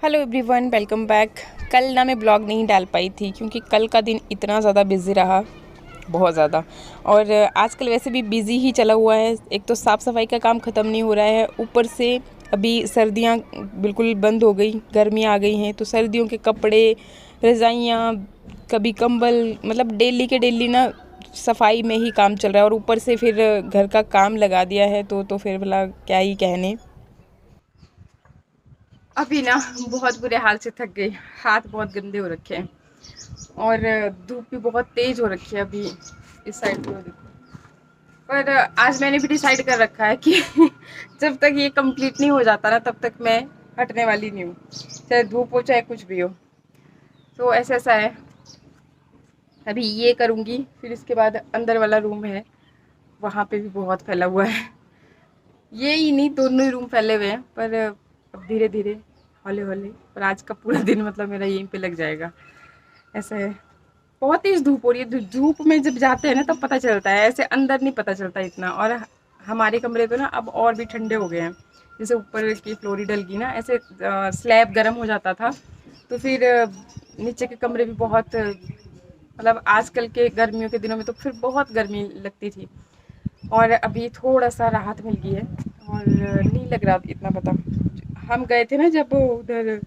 Hello everyone, welcome back. कल ना मैं ब्लॉग नहीं डाल पाई थी क्योंकि कल का दिन इतना ज़्यादा बिज़ी रहा, बहुत ज़्यादा। और आजकल वैसे भी बिज़ी ही चला हुआ है। एक तो साफ़ सफाई का काम ख़त्म नहीं हो रहा है, ऊपर से अभी सर्दियाँ बिल्कुल बंद हो गई, गर्मियाँ आ गई हैं, तो सर्दियों के कपड़े, रज़ाइयाँ, कभी कंबल, मतलब डेली के डेली ना सफाई में ही काम चल रहा है। और ऊपर से फिर घर का काम लगा दिया है तो फिर भला क्या ही कहने। अभी ना बहुत बुरे हाल से थक गई, हाथ बहुत गंदे हो रखे हैं और धूप भी बहुत तेज हो रखी है अभी इस साइड पे देखो। पर आज मैंने भी डिसाइड कर रखा है कि जब तक ये कंप्लीट नहीं हो जाता ना तब तक मैं हटने वाली नहीं हूँ, चाहे धूप हो चाहे कुछ भी हो। तो ऐसा ऐसा है, अभी ये करूँगी, फिर इसके बाद अंदर वाला रूम है, वहाँ पे भी बहुत फैला हुआ है। ये ही नहीं, दोनों ही रूम फैले हुए हैं, पर अब धीरे धीरे हौले हौले। पर आज का पूरा दिन मतलब मेरा यहीं पे लग जाएगा, ऐसा है। बहुत तेज धूप हो रही है, धूप में जब जाते हैं ना तब पता चलता है, ऐसे अंदर नहीं पता चलता इतना। और हमारे कमरे तो ना अब और भी ठंडे हो गए हैं, जैसे ऊपर की फ्लोरी डल गई ना, ऐसे स्लैब गर्म हो जाता था तो फिर नीचे के कमरे भी बहुत, मतलब आजकल के गर्मियों के दिनों में तो फिर बहुत गर्मी लगती थी। और अभी थोड़ा सा राहत मिल गई है और नहीं लग रहा इतना पता। हम गए थे ना जब उधर,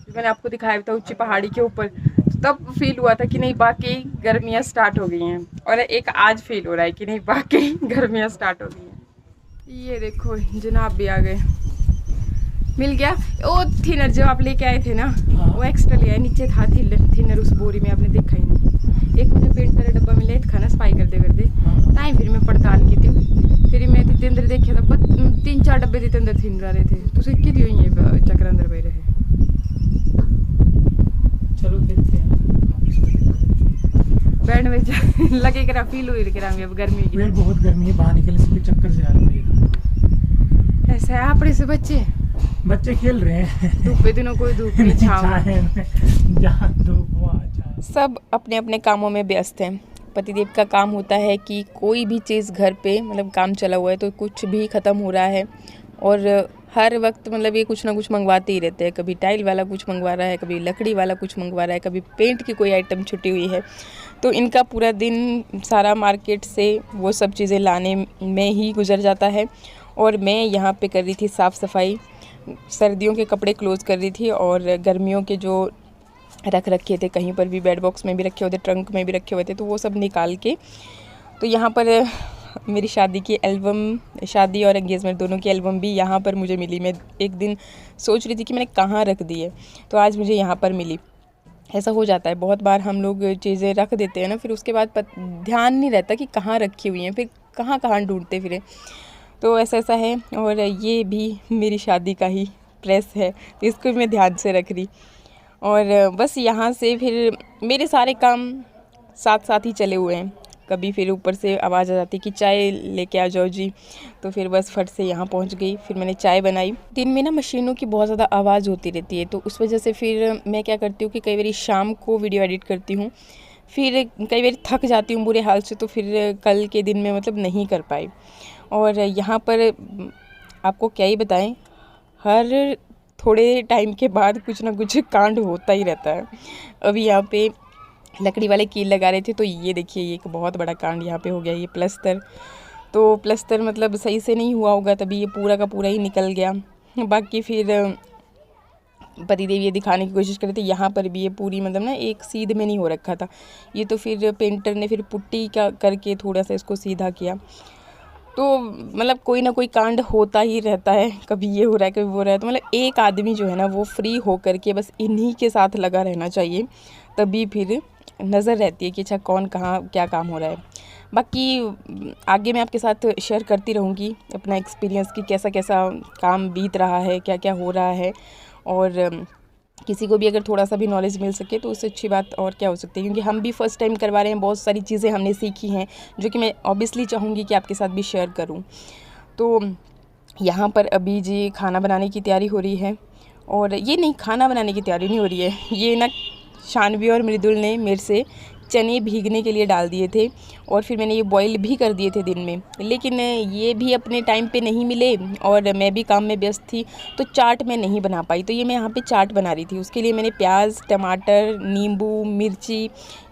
मैंने आपको दिखाया था ऊंची पहाड़ी के ऊपर, तो तब फील हुआ था कि नहीं बाकी गर्मियाँ स्टार्ट हो गई हैं। और एक आज फील हो रहा है कि नहीं बाकी गर्मियाँ स्टार्ट हो गई हैं। ये देखो जनाब भी आ गए, मिल गया। वो थिनर जो आप लेके आए थे ना, वो एक्स्ट्रा लिया है, नीचे था थिनर उस बोरी में, आपने देखा ही नहीं। एक मुझे पेंट का डब्बा मिला था ना सफाई करते करते, ताई फिर मैं पड़ताल की थी, फिर मैं तिते अंदर देखा था, बस 3-4 डब्बे तिते अंदर थिन रहे थे, तो सिक्की दी हुई है चक्कर अंदर पे रहे। चलो देखते हैं। बैंड में लगे करा फील हुई करा अब गर्मी की। पेड़ बहुत गर्मी है, बाहर निकलने से भी चक्कर से आ रहा है। ऐसा है आपने से बच्चे खेल रहे हैं। धूप पे दिनों कोई धूप नहीं, छाव जहाँ धूप वहाँ छाव। सब अपने अपने कामों में व्यस्त हैं। पतिदेव का काम होता है कि कोई भी चीज़ घर पे, मतलब काम चला हुआ है तो कुछ भी ख़त्म हो रहा है और हर वक्त मतलब ये कुछ ना कुछ मंगवाते ही रहते हैं। कभी टाइल वाला कुछ मंगवा रहा है, कभी लकड़ी वाला कुछ मंगवा रहा है, कभी पेंट की कोई आइटम छुटी हुई है। तो इनका पूरा दिन सारा मार्केट से वो सब चीज़ें लाने में ही गुजर जाता है। और मैं यहाँ पे कर रही थी साफ़ सफाई, सर्दियों के कपड़े क्लोज़ कर रही थी और गर्मियों के जो रख रखे थे, कहीं पर भी बेड बॉक्स में भी रखे हुए थे, ट्रंक में भी रखे हुए थे, तो वो सब निकाल के। तो यहाँ पर मेरी शादी की एल्बम, शादी और एंगेजमेंट दोनों की एल्बम भी यहाँ पर मुझे मिली। मैं एक दिन सोच रही थी कि मैंने कहाँ रख दी है, तो आज मुझे यहाँ पर मिली। ऐसा हो जाता है बहुत बार, हम लोग चीज़ें रख देते हैं ना, फिर उसके बाद ध्यान नहीं रहता कि कहाँ रखी हुई हैं, फिर कहाँ कहाँ ढूंढते फिरे। तो ऐसा ऐसा है। और ये भी मेरी शादी का ही प्रेस है, तो इसको भी मैं ध्यान से रख रही। और बस यहाँ से फिर मेरे सारे काम साथ साथ ही चले हुए हैं। कभी फिर ऊपर से आवाज़ आ जाती कि चाय लेके आ जाओ जी, तो फिर बस फट से यहाँ पहुँच गई। फिर मैंने चाय बनाई। दिन में ना मशीनों की बहुत ज़्यादा आवाज़ होती रहती है, तो उस वजह से फिर मैं क्या करती हूँ कि कई बार शाम को वीडियो एडिट करती हूँ, फिर कई बार थक जाती हूँ बुरे हाल से, तो फिर कल के दिन में मतलब नहीं कर पाई। और यहाँ पर आपको क्या ही बताएं, हर थोड़े टाइम के बाद कुछ ना कुछ कांड होता ही रहता है। अभी यहाँ पे लकड़ी वाले कील लगा रहे थे, तो ये देखिए ये एक बहुत बड़ा कांड यहाँ पे हो गया। ये प्लस्तर, तो प्लस्तर मतलब सही से नहीं हुआ होगा, तभी ये पूरा का पूरा ही निकल गया। बाकी फिर पतिदेव ये दिखाने की कोशिश कर रहे थे, यहाँ पर भी ये पूरी मतलब ना एक सीध में नहीं हो रखा था, ये तो फिर पेंटर ने फिर पुट्टी का करके थोड़ा सा इसको सीधा किया। तो मतलब कोई ना कोई कांड होता ही रहता है, कभी ये हो रहा है कभी वो हो रहा है। तो मतलब एक आदमी जो है ना वो फ्री हो कर के बस इन्हीं के साथ लगा रहना चाहिए, तभी फिर नज़र रहती है कि अच्छा कौन कहाँ क्या काम हो रहा है। बाकी आगे मैं आपके साथ शेयर करती रहूँगी अपना एक्सपीरियंस कि कैसा कैसा काम बीत रहा है, क्या क्या हो रहा है। और किसी को भी अगर थोड़ा सा भी नॉलेज मिल सके तो उससे अच्छी बात और क्या हो सकती है, क्योंकि हम भी फर्स्ट टाइम करवा रहे हैं, बहुत सारी चीज़ें हमने सीखी हैं जो कि मैं ऑब्वियसली चाहूँगी कि आपके साथ भी शेयर करूँ। तो यहाँ पर अभी जी खाना बनाने की तैयारी हो रही है। और ये नहीं, खाना बनाने की तैयारी नहीं हो रही है, ये ना शानवी और मृदुल ने मेरे से चने भीगने के लिए डाल दिए थे और फिर मैंने ये बॉईल भी कर दिए थे दिन में, लेकिन ये भी अपने टाइम पे नहीं मिले और मैं भी काम में व्यस्त थी तो चाट मैं नहीं बना पाई। तो ये मैं यहाँ पे चाट बना रही थी, उसके लिए मैंने प्याज, टमाटर, नींबू, मिर्ची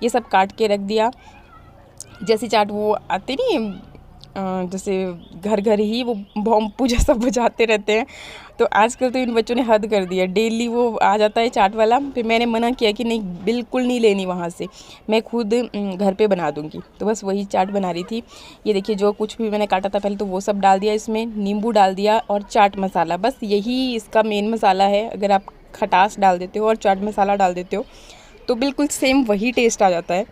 ये सब काट के रख दिया। जैसी चाट वो आते नहीं जैसे घर घर ही वो बॉम्ब पूजा सब बजाते रहते हैं, तो आजकल तो इन बच्चों ने हद कर दिया, डेली वो आ जाता है चाट वाला। फिर मैंने मना किया कि नहीं, बिल्कुल नहीं लेनी वहाँ से, मैं खुद घर पे बना दूँगी। तो बस वही चाट बना रही थी। ये देखिए जो कुछ भी मैंने काटा था पहले तो वो सब डाल दिया इसमें, नींबू डाल दिया और चाट मसाला, बस यही इसका मेन मसाला है। अगर आप खटास डाल देते हो और चाट मसाला डाल देते हो तो बिल्कुल सेम वही टेस्ट आ जाता है,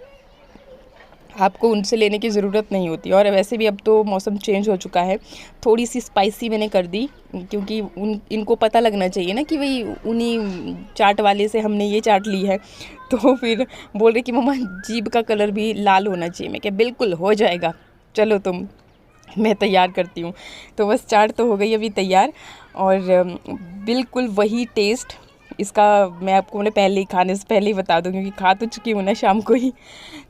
आपको उनसे लेने की ज़रूरत नहीं होती। और वैसे भी अब तो मौसम चेंज हो चुका है, थोड़ी सी स्पाइसी मैंने कर दी क्योंकि इनको पता लगना चाहिए ना कि भाई उन्हीं चाट वाले से हमने ये चाट ली है। तो फिर बोल रहे कि मम्मा जीभ का कलर भी लाल होना चाहिए। मैं क्या, बिल्कुल हो जाएगा, चलो तुम, मैं तैयार करती हूँ। तो बस चाट तो हो गई अभी तैयार और बिल्कुल वही टेस्ट इसका मैं आपको पहले ही, खाने से पहले ही बता दूँ क्योंकि खा तो चुकी हूँ ना शाम को ही।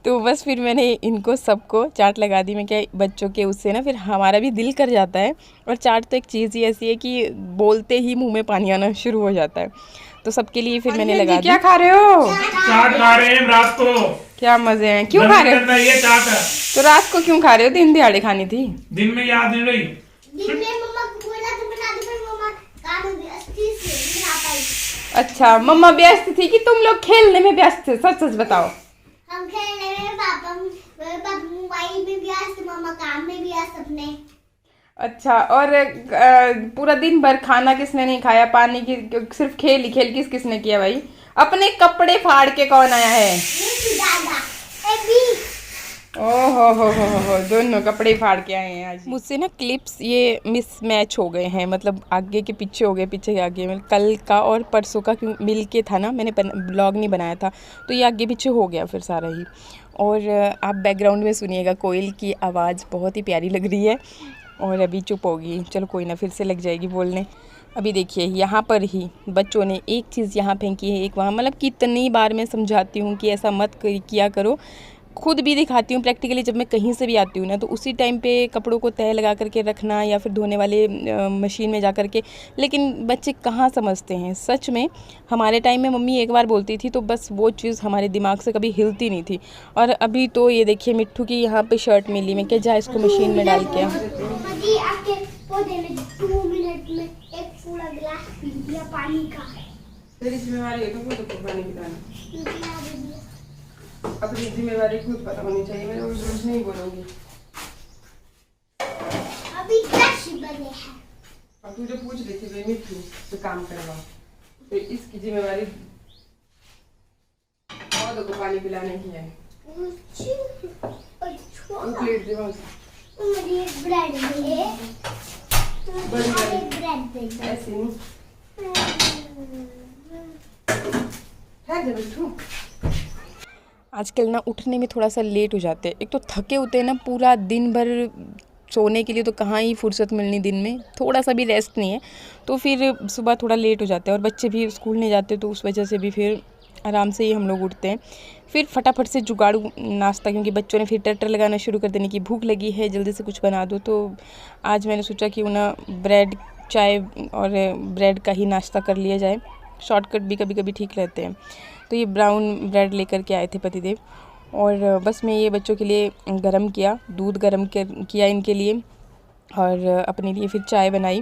तो बस फिर मैंने इनको सबको चाट लगा दी। मैं क्या, बच्चों के उससे ना फिर हमारा भी दिल कर जाता है। और चाट तो एक चीज़ ही ऐसी है कि बोलते ही मुंह में पानी आना शुरू हो जाता है। तो सबके लिए फिर मैंने लगा दी। क्या खा रहे हो? चाट खा रहे हैं रात को। क्या मजे हैं, क्यों खा रहे हो? ये चाट है। तो रात को क्यों खा रहे हो? दिन दिहाड़े खानी थी। दिन में याद नहीं रही। दिन में मम्मा को बोला तो बना दो, पर मम्मा काम में व्यस्त थी इसलिए नहीं आ पाई। अच्छा, मम्मा व्यस्त थी कि तुम लोग खेलने में व्यस्त थे? सच सच बताओ। हम खेलने में, पापा मोबाइल में व्यस्त, मम्मा काम में व्यस्त अपने। अच्छा, और पूरा दिन भर खाना किसने नहीं खाया? पानी की सिर्फ खेल ही खेल किसने किया भाई? अपने कपड़े फाड़ के कौन आया है? दादा अभी ओहो हो, दोनों कपड़े फाड़ के आए हैं आज। मुझसे ना क्लिप्स ये मिसमैच हो गए हैं, मतलब आगे के पीछे हो गए, पीछे के आगे। मतलब कल का और परसों का क्यों मिल के था ना, मैंने ब्लॉग नहीं बनाया था तो ये आगे पीछे हो गया फिर सारा ही। और आप बैकग्राउंड में सुनिएगा कोयल की आवाज़, बहुत ही प्यारी लग रही है। और अभी चुप होगी, चलो कोई ना, फिर से लग जाएगी बोलने। अभी देखिए यहाँ पर ही बच्चों ने एक चीज़ यहाँ फेंकी है, एक वहाँ। मतलब कितनी बार मैं समझाती हूँ कि ऐसा मत किया करो, खुद भी दिखाती हूँ प्रैक्टिकली। जब मैं कहीं से भी आती हूँ ना तो उसी टाइम पे कपड़ों को तह लगा करके रखना या फिर धोने वाले मशीन में जा कर के, लेकिन बच्चे कहाँ समझते हैं सच में। हमारे टाइम में मम्मी एक बार बोलती थी तो बस वो चीज़ हमारे दिमाग से कभी हिलती नहीं थी। और अभी तो ये देखिए मिट्ठू की यहाँ पे शर्ट मिली, मैं क्या जा इसको मशीन में डाल के। जी आपके पौधे में 2 मिनट में एक पूरा गिलास पी लिया पानी का। तेरी जिम्मेवारी है तो खुद को पानी पिलाना, अपनी जिम्मेवारी खुद पता होनी चाहिए। मैं रोज नहीं बोलूँगी। अभी कैसे बने हैं? और तू जो पूछ रही थी भाई मिट्टू तो काम करवा, तो इसकी जिम्मेवारी पौधों को पानी पिलाने की है। प्लेट दे मुझे ब्रेड दे, ब्रेड दे। ऐसे नहीं है जब मिट्टू। आजकल ना उठने में थोड़ा सा लेट हो जाते हैं, एक तो थके होते हैं ना, पूरा दिन भर सोने के लिए तो कहाँ ही फुर्सत मिलनी, दिन में थोड़ा सा भी रेस्ट नहीं है, तो फिर सुबह थोड़ा लेट हो जाता है। और बच्चे भी स्कूल नहीं जाते तो उस वजह से भी फिर आराम से ही हम लोग उठते हैं। फिर फटाफट से जुगाड़ू नाश्ता, क्योंकि बच्चों ने फिर टटर लगाना शुरू कर देने की, भूख लगी है जल्दी से कुछ बना दो। तो आज मैंने सोचा कि ना ब्रेड चाय और ब्रेड का ही नाश्ता कर लिया जाए, शॉर्टकट भी कभी कभी ठीक रहते हैं। तो ये ब्राउन ब्रेड लेकर के आए थे पतिदेव, और बस मैं ये बच्चों के लिए गरम किया, दूध गरम किया इनके लिए, और अपने लिए फिर चाय बनाई।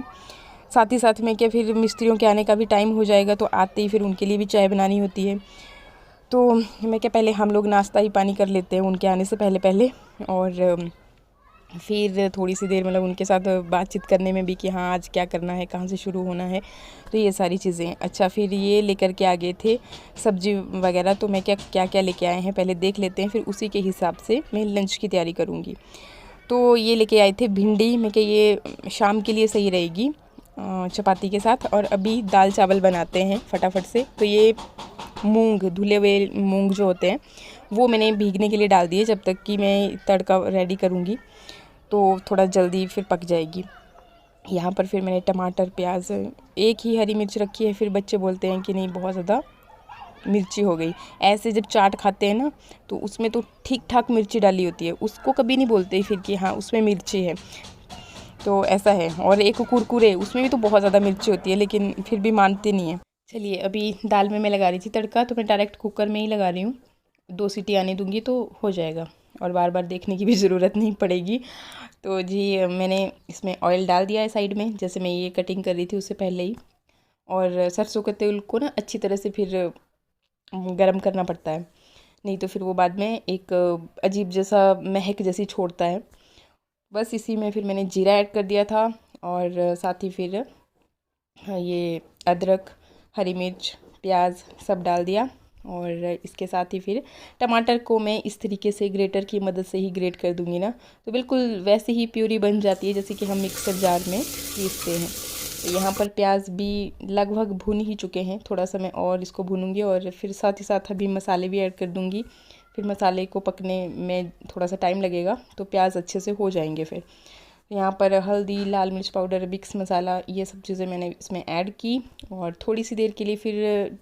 साथ ही साथ में क्या, फिर मिस्त्रियों के आने का भी टाइम हो जाएगा तो आते ही फिर उनके लिए भी चाय बनानी होती है। तो मैं क्या, पहले हम लोग नाश्ता ही पानी कर लेते हैं उनके आने से पहले और फिर थोड़ी सी देर मतलब उनके साथ बातचीत करने में भी कि हाँ आज क्या करना है, कहाँ से शुरू होना है, तो ये सारी चीज़ें। अच्छा, फिर ये लेकर के आ गए थे सब्जी वगैरह, तो मैं क्या क्या लेके आए हैं पहले देख लेते हैं, फिर उसी के हिसाब से मैं लंच की तैयारी करूँगी। तो ये लेके आए थे भिंडी, मैं क्या ये शाम के लिए सही रहेगी चपाती के साथ। और अभी दाल चावल बनाते हैं फटाफट से। तो ये मूंग, धुले हुए मूंग जो होते हैं वो मैंने भीगने के लिए डाल दिए, जब तक कि मैं तड़का रेडी करूँगी तो थोड़ा जल्दी फिर पक जाएगी। यहाँ पर फिर मैंने टमाटर, प्याज, एक ही हरी मिर्च रखी है। फिर बच्चे बोलते हैं कि नहीं बहुत ज़्यादा मिर्ची हो गई। ऐसे जब चाट खाते हैं ना तो उसमें तो ठीक ठाक मिर्ची डाली होती है, उसको कभी नहीं बोलते फिर कि हाँ उसमें मिर्ची है। तो ऐसा है। और एक कुरकुरे, उसमें भी तो बहुत ज़्यादा मिर्ची होती है लेकिन फिर भी मानते नहीं है। चलिए अभी दाल में मैं लगा रही थी तड़का, तो मैं डायरेक्ट कुकर में ही लगा रही हूँ। 2 सीटी आने दूँगी तो हो जाएगा और बार बार देखने की भी ज़रूरत नहीं पड़ेगी। तो जी मैंने इसमें ऑयल डाल दिया है साइड में, जैसे मैं ये कटिंग कर रही थी उससे पहले ही। और सरसों के तेल को ना अच्छी तरह से फिर गरम करना पड़ता है, नहीं तो फिर वो बाद में एक अजीब जैसा महक जैसी छोड़ता है। बस इसी में फिर मैंने जीरा ऐड कर दिया था और साथ ही फिर ये अदरक, हरी मिर्च, प्याज सब डाल दिया। और इसके साथ ही फिर टमाटर को मैं इस तरीके से ग्रेटर की मदद से ही ग्रेट कर दूंगी ना, तो बिल्कुल वैसे ही प्यूरी बन जाती है जैसे कि हम मिक्सर जार में पीसते हैं। तो यहाँ पर प्याज भी लगभग भून ही चुके हैं, थोड़ा सा मैं और इसको भूनूंगी और फिर साथ ही साथ अभी मसाले भी ऐड कर दूंगी। फिर मसाले को पकने में थोड़ा सा टाइम लगेगा तो प्याज अच्छे से हो जाएंगे। फिर यहाँ पर हल्दी, लाल मिर्च पाउडर, मिक्स मसाला, ये सब चीज़ें मैंने इसमें ऐड की और थोड़ी सी देर के लिए फिर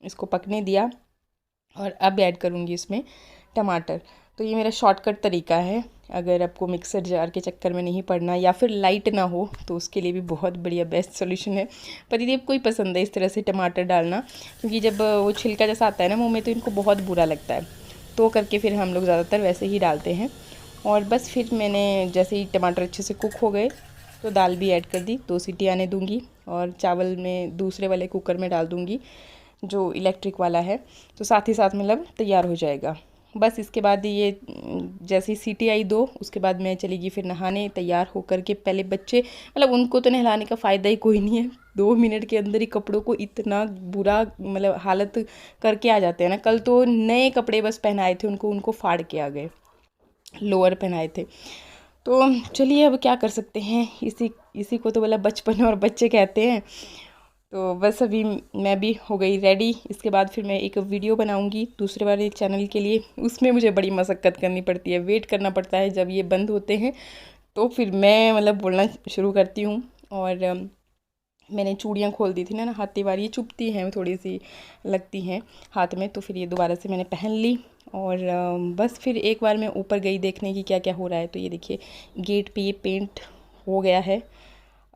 इसको पकने दिया। और अब ऐड करूँगी इसमें टमाटर। तो ये मेरा शॉर्टकट तरीका है, अगर आपको मिक्सर जार के चक्कर में नहीं पड़ना या फिर लाइट ना हो तो उसके लिए भी बहुत बढ़िया बेस्ट सॉल्यूशन है। पतिदेव को ही पसंद है इस तरह से टमाटर डालना, क्योंकि जब वो छिलका जैसा आता है ना मुँह में तो इनको बहुत बुरा लगता है, तो करके फिर हम लोग ज़्यादातर वैसे ही डालते हैं। और बस फिर मैंने जैसे ही टमाटर अच्छे से कुक हो गए तो दाल भी ऐड कर दी, 2 सीटी आने दूंगी और चावल में दूसरे वाले कुकर में डाल दूंगी जो इलेक्ट्रिक वाला है, तो साथ ही साथ मतलब तैयार हो जाएगा। बस इसके बाद ये जैसे ही सीटी आई 2, उसके बाद मैं चलेगी फिर नहाने। तैयार होकर के पहले बच्चे, मतलब उनको तो नहलाने का फ़ायदा ही कोई नहीं है, 2 मिनट के अंदर ही कपड़ों को इतना बुरा मतलब हालत करके आ जाते हैं ना। कल तो नए कपड़े बस पहनाए थे उनको फाड़ के आ गए, लोअर पहनाए थे। तो चलिए अब क्या कर सकते हैं, इसी को तो बोला बचपन और बच्चे कहते हैं। तो बस अभी मैं भी हो गई रेडी। इसके बाद फिर मैं एक वीडियो बनाऊंगी दूसरे वाले चैनल के लिए, उसमें मुझे बड़ी मशक्क़त करनी पड़ती है, वेट करना पड़ता है जब ये बंद होते हैं तो फिर मैं मतलब बोलना शुरू करती हूँ। और मैंने चूड़ियाँ खोल दी थी ना हाथी वाली, ये चुभती हैं, थोड़ी सी लगती हैं हाथ में, तो फिर ये दोबारा से मैंने पहन ली। और बस फिर एक बार मैं ऊपर गई देखने की क्या क्या हो रहा है। तो ये देखिए गेट पे ये पेंट हो गया है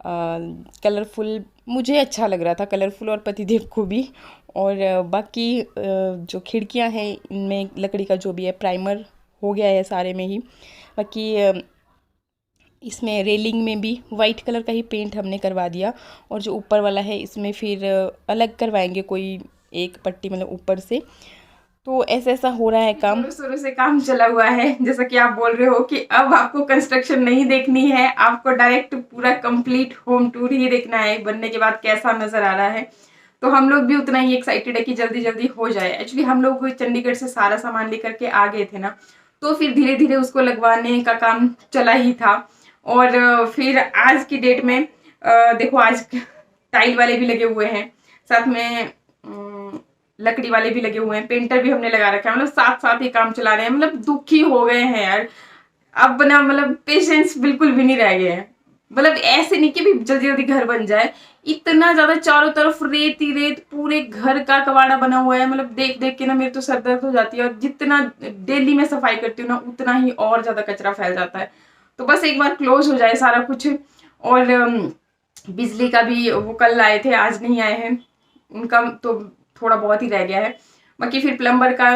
कलरफुल, मुझे अच्छा लग रहा था कलरफुल और पतिदेव को भी। और बाकी जो खिड़कियां हैं इनमें लकड़ी का जो भी है प्राइमर हो गया है सारे में ही। बाकी इसमें रेलिंग में भी वाइट कलर का ही पेंट हमने करवा दिया। और जो ऊपर वाला है इसमें फिर अलग करवाएंगे कोई एक पट्टी, मतलब ऊपर से। तो ऐसा हो रहा है काम, शुरू से काम चला हुआ है। जैसा कि आप बोल रहे हो कि अब आपको कंस्ट्रक्शन नहीं देखनी है, आपको डायरेक्ट पूरा कंप्लीट होम टूर ही देखना है, बनने के बाद कैसा नजर आ रहा है। तो हम लोग भी उतना ही एक्साइटेड है कि जल्दी जल्दी हो जाए। एक्चुअली हम लोग चंडीगढ़ से सारा सामान लेकर के आ गए थे ना, तो फिर धीरे धीरे उसको लगवाने का काम चला ही था। और फिर आज की डेट में देखो आज टाइल वाले भी लगे हुए हैं, साथ में लकड़ी वाले भी लगे हुए हैं, पेंटर भी हमने लगा रखा है, मतलब साथ साथ ही काम चला रहे हैं। मतलब दुखी हो गए हैं यार, अब ना मतलब पेशेंस बिल्कुल भी नहीं रह गए हैं। मतलब ऐसे नहीं कि भी जल्दी जल्दी घर बन जाए, इतना ज्यादा चारों तरफ रेत ही रेत, पूरे घर का कबाड़ा बना हुआ है। मतलब देख देख के ना मेरे तो सर दर्द हो जाती है। और जितना डेली में सफाई करती हूँ ना उतना ही और ज्यादा कचरा फैल जाता है। तो बस एक बार क्लोज हो जाए सारा कुछ। और बिजली का भी वो कल आए थे, आज नहीं आए हैं, उनका तो थोड़ा बहुत ही रह गया है। बाकी फिर प्लम्बर का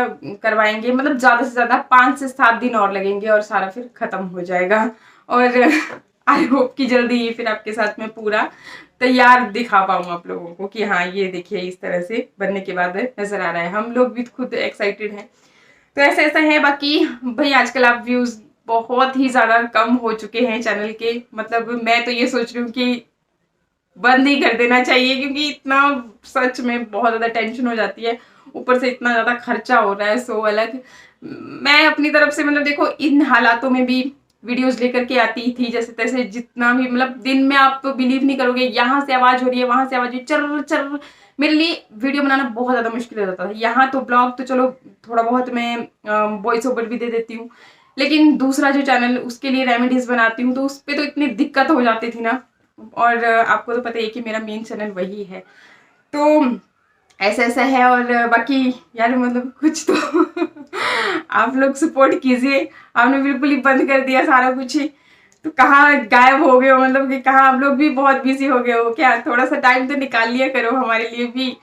करवाएंगे, मतलब ज्यादा से ज्यादा 5 से 7 दिन और लगेंगे और सारा फिर खत्म हो जाएगा। और आई होप कि जल्दी ही फिर आपके साथ में पूरा तैयार दिखा पाऊँ आप लोगों को कि हाँ ये देखिए इस तरह से बनने के बाद नजर आ रहा है। हम लोग भी खुद एक्साइटेड हैं। तो ऐसा है। बाकी भाई आजकल आप व्यूज बहुत ही ज्यादा कम हो चुके हैं चैनल के, मतलब मैं तो ये सोच रही हूँ कि बंद ही कर देना चाहिए, क्योंकि इतना सच में बहुत ज्यादा टेंशन हो जाती है, ऊपर से इतना ज्यादा खर्चा हो रहा है। सो अलग मैं अपनी तरफ से मतलब देखो इन हालातों में भी वीडियोस लेकर के आती थी जैसे तैसे, जितना भी मतलब दिन में आप तो बिलीव नहीं करोगे, यहाँ से आवाज हो रही है, वहां से आवाज हो रही है, चर चर, मेरे लिए वीडियो बनाना बहुत ज्यादा मुश्किल हो जाता था। यहाँ तो ब्लॉग तो चलो थोड़ा बहुत मैं वॉइस ओवर भी दे देती हूँ, लेकिन दूसरा जो चैनल उसके लिए रेमेडीज बनाती हूँ तो उस पर तो इतनी दिक्कत हो जाती थी ना। और आपको तो पता है कि मेरा मेन चैनल वही है। तो ऐसा ऐसा है। और बाकी यार मतलब कुछ तो आप लोग सपोर्ट कीजिए। आपने बिल्कुल ही बंद कर दिया सारा कुछ ही, तो कहाँ गायब हो गए हो, मतलब कि कहाँ आप लोग भी बहुत बिजी हो गए हो क्या? थोड़ा सा टाइम तो निकाल लिया करो हमारे लिए भी।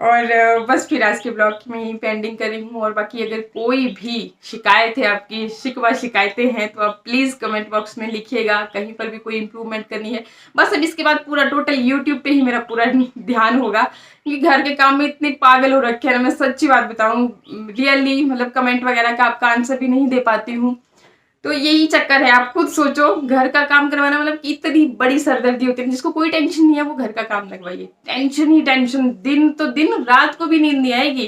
और बस फिर आज के ब्लॉग में ही पेंडिंग कर रही हूँ। और बाकी अगर कोई भी शिकायत है आपकी, शिकवा शिकायतें हैं, तो आप प्लीज़ कमेंट बॉक्स में लिखिएगा। कहीं पर भी कोई इम्प्रूवमेंट करनी है, बस अब इसके बाद पूरा टोटल यूट्यूब पे ही मेरा पूरा ध्यान होगा, क्योंकि घर के काम में इतने पागल हो रखे हैं ना, मैं सच्ची बात बताऊँ, रियली मतलब कमेंट वगैरह का आपका आंसर भी नहीं दे पाती हूँ। तो यही चक्कर है। आप खुद सोचो, घर का काम करवाना मतलब कि इतनी बड़ी सरदर्दी होती है। जिसको कोई टेंशन नहीं है वो घर का काम लगवाइए, टेंशन ही टेंशन, दिन तो दिन, रात को भी नींद नहीं आएगी।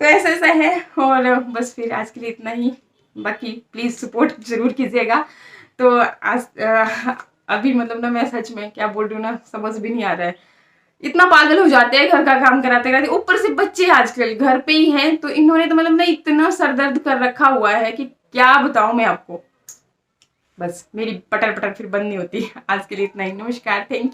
तो ऐसा ऐसा है। और बस फिर आज के लिए इतना ही। बाकी प्लीज सपोर्ट जरूर कीजिएगा। तो आज अभी मतलब ना मैं सच में क्या बोल रही हूँ ना, समझ भी नहीं आ रहा है। इतना पागल हो जाते हैं घर का काम कराते कराते, ऊपर से बच्चे आजकल घर पे ही हैं, तो इन्होंने तो मतलब ना इतना सरदर्द कर रखा हुआ है कि क्या बताऊं मैं आपको। बस मेरी पटर पटर फिर बंद नहीं होती। आज के लिए इतना ही। नमस्कार, थैंक यू।